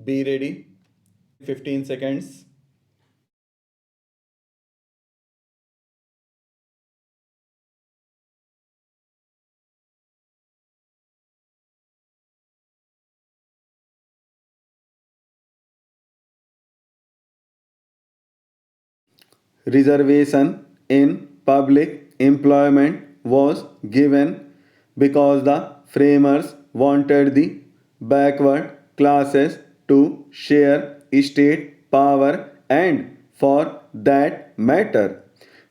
Be ready. 15 seconds. Reservation in public employment was given because the framers wanted the backward classes to share state power, and for that matter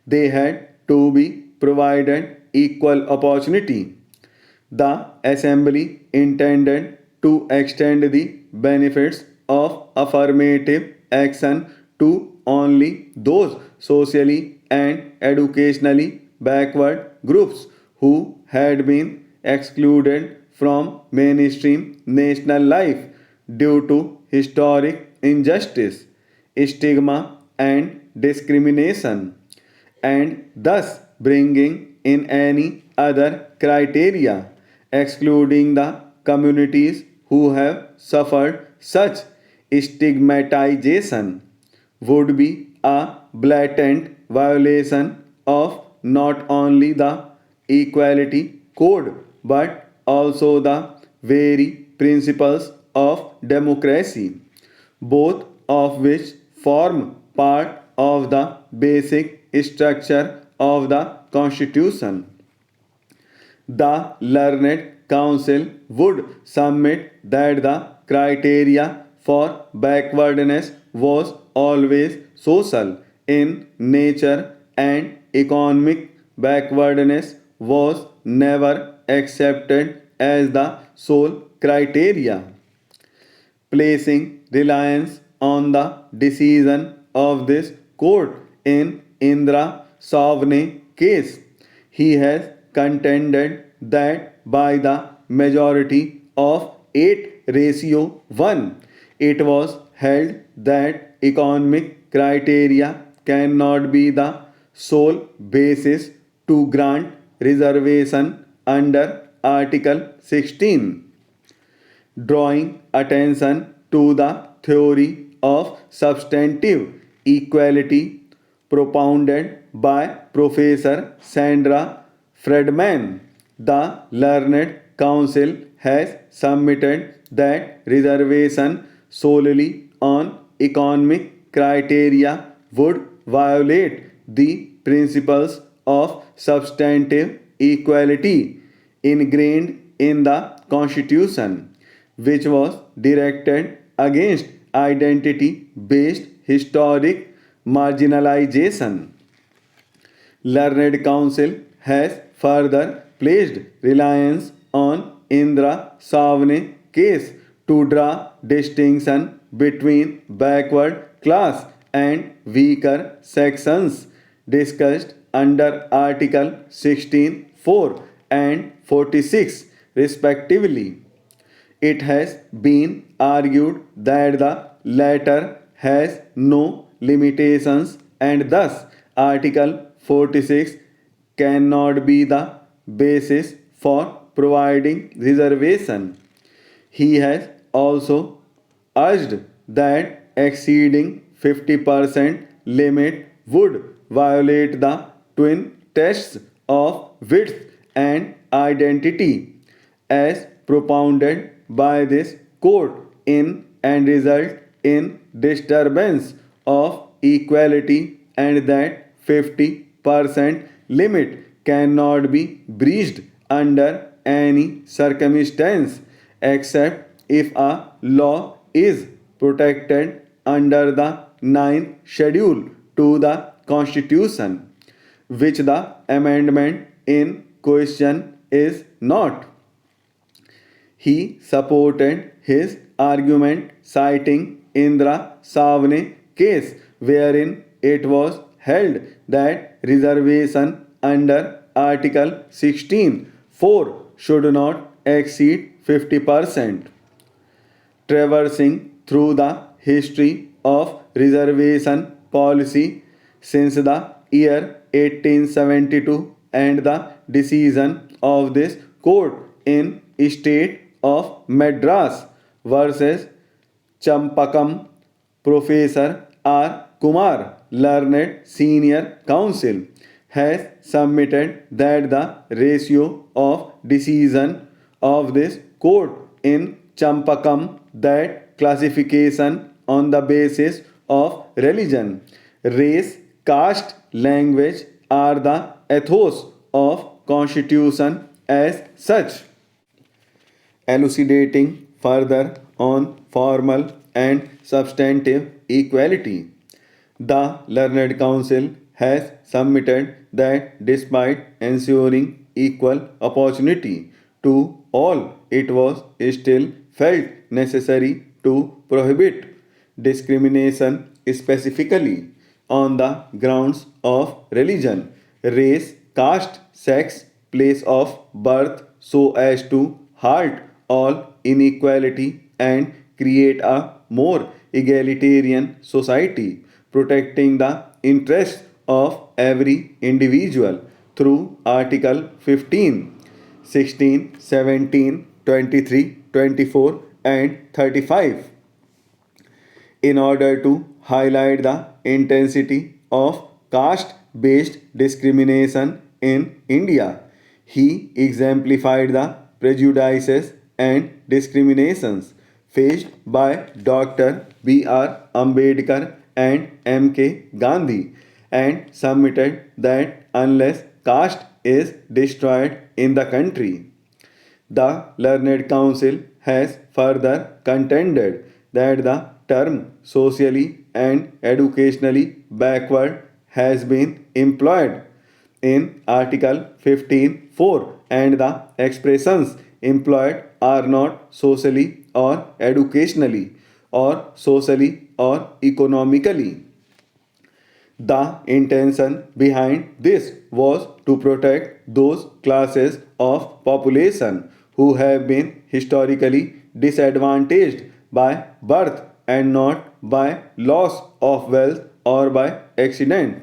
they had to be provided equal opportunity. The assembly intended to extend the benefits of affirmative action to only those socially and educationally backward groups who had been excluded from mainstream national life due to historic injustice, stigma, and discrimination, and thus bringing in any other criteria, excluding the communities who have suffered such stigmatization, would be a blatant violation of not only the equality code but also the very principles of democracy, both of which form part of the basic structure of the Constitution. The learned council would submit that the criteria for backwardness was always social in nature and economic backwardness was never accepted as the sole criteria, placing reliance on the decision of this court in Indra Savne case. He has contended that by the majority of 8 ratio 1, it was held that economic criteria cannot be the sole basis to grant reservation under Article 16, drawing attention to the theory of substantive equality propounded by Professor Sandra Friedman. The Learned Council has submitted that reservation solely on economic criteria would violate the principles of substantive equality ingrained in the Constitution, which was directed against identity based historic marginalization. Learned Council has further placed reliance on Indra Savne case to draw distinction between backward class and weaker sections discussed under Article 16(4) and 46 respectively. It has been argued that the latter has no limitations and thus Article 46 cannot be the basis for providing reservation. He has also urged that exceeding 50% limit would violate the twin tests of width and identity as propounded by this court in and result in disturbance of equality, and that 50% limit cannot be breached under any circumstance except if a law is protected under the 9th schedule to the Constitution, which the amendment in question is not. He supported his argument citing Indra Savne case wherein it was held that reservation under Article 16(4) should not exceed 50%. Traversing through the history of reservation policy since the year 1872 and the decision of this court in State of Madras versus Champakam, Professor R. Kumar, learned senior counsel, has submitted that the ratio of decision of this court in Champakam, that classification on the basis of religion, race, caste, language are the ethos of constitution as such. Elucidating further on formal and substantive equality. The Learned Council has submitted that despite ensuring equal opportunity to all, it was still felt necessary to prohibit discrimination specifically on the grounds of religion, race, caste, sex, place of birth so as to halt all inequality and create a more egalitarian society, protecting the interests of every individual through Article 15, 16, 17, 23, 24, and 35 in order to highlight the intensity of caste based discrimination in India. He exemplified the prejudices and discriminations faced by Dr. B.R. Ambedkar and M.K. Gandhi and submitted that unless caste is destroyed in the country, the Learned Council has further contended that the term socially and educationally backward has been employed in Article 15(4) and the expressions employed are not socially or educationally or socially or economically. The intention behind this was to protect those classes of population who have been historically disadvantaged by birth and not by loss of wealth or by accident.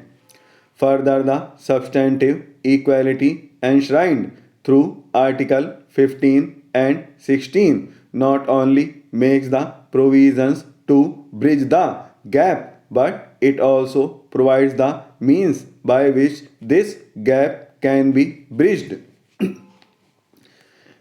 Further, the substantive equality enshrined through Article 15 and 16 not only makes the provisions to bridge the gap, but it also provides the means by which this gap can be bridged.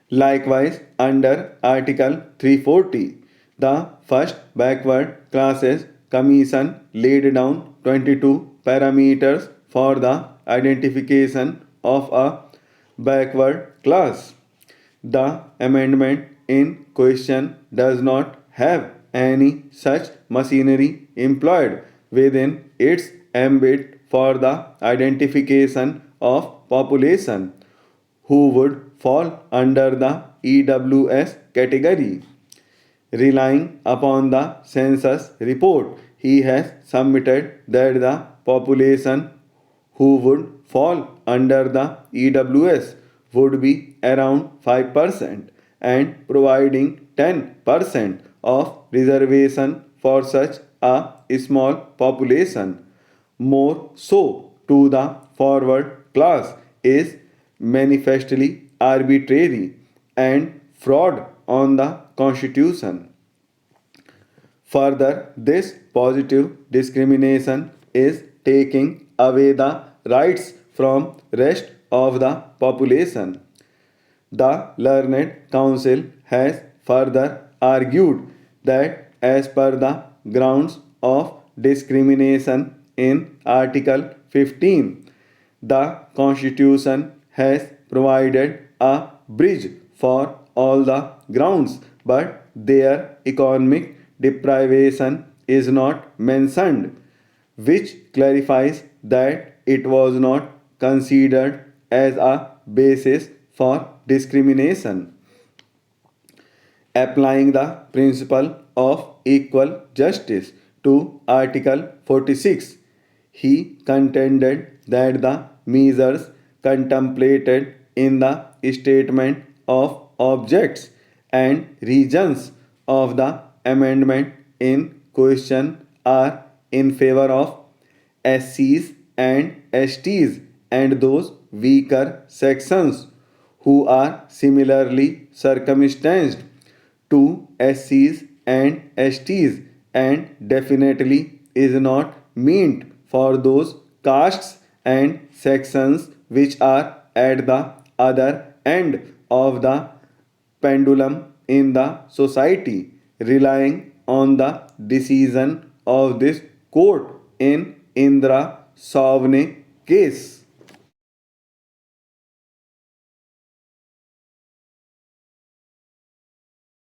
Likewise, under Article 340, the first backward classes commission laid down 22 parameters for the identification of a backward class. The amendment in question does not have any such machinery employed within its ambit for the identification of population who would fall under the EWS category. Relying upon the census report, he has submitted that the population who would fall under the EWS would be around 5% and providing 10% of reservation for such a small population, more so to the forward class, is manifestly arbitrary and fraud on the Constitution. Further, this positive discrimination is taking away the rights from rest of the population. The Learned Council has further argued that as per the grounds of discrimination in Article 15, the Constitution has provided a bridge for all the grounds, but their economic deprivation is not mentioned, which clarifies that it was not considered as a basis for discrimination. Applying the principle of equal justice to Article 46, he contended that the measures contemplated in the statement of objects and reasons of the amendment in question are in favor of SCs and STs and those weaker sections who are similarly circumstanced to SCs and STs and definitely is not meant for those castes and sections which are at the other end of the pendulum in the society, relying on the decision of this court in Indra Savne case.